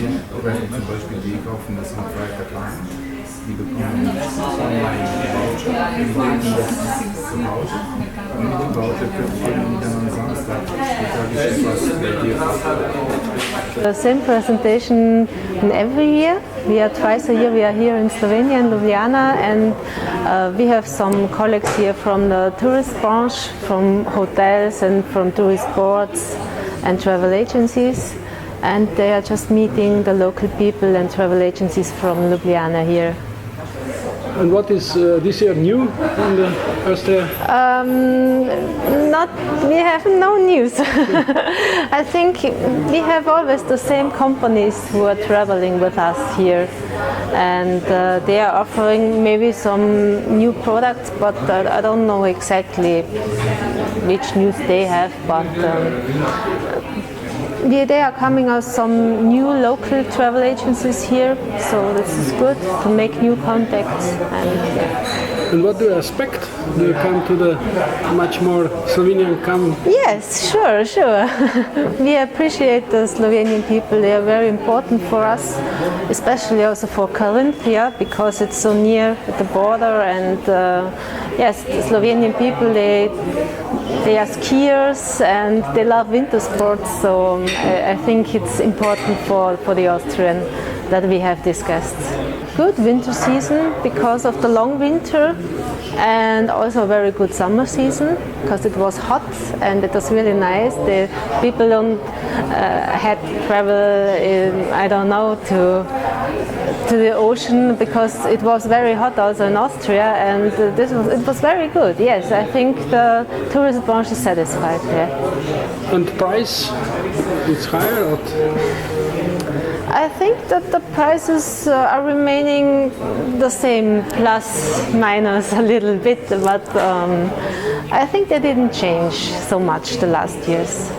Ich weiß nicht, zum Beispiel, die kaufen das am Freitag ein, die bekommen Online-Voucher, die legen das zu Hause und mit dem Voucher können die dann am Samstag The same presentation every year. We are twice a year. We are here in Slovenia, in Ljubljana, and we have some colleagues here from the tourist branch, from hotels and from tourist boards and travel agencies. And they are just meeting the local people and travel agencies from Ljubljana here. And what is this year new in the Austria? We have no news. I think we have always the same companies who are traveling with us here, and they are offering maybe some new products, but I don't know exactly which news they have. But they are coming out some new local travel agencies here, so this is good to make new contacts. And what do you expect? Do you come to the much more Slovenian come? Yes, sure. We appreciate the Slovenian people. They are very important for us, especially also for Carinth, because it's so near the border. And yes, the Slovenian people, they are skiers and they love winter sports. So I think it's important for the Austrian that we have these guests. Good winter season because of the long winter, and also a very good summer season because it was hot and it was really nice. The people don't had to travel to the ocean because it was very hot also in Austria, and it was very good. Yes, I think the tourist branch is satisfied. Yeah. And price is higher? Or? I think that the prices are remaining the same, plus minus a little bit, but I think they didn't change so much the last years.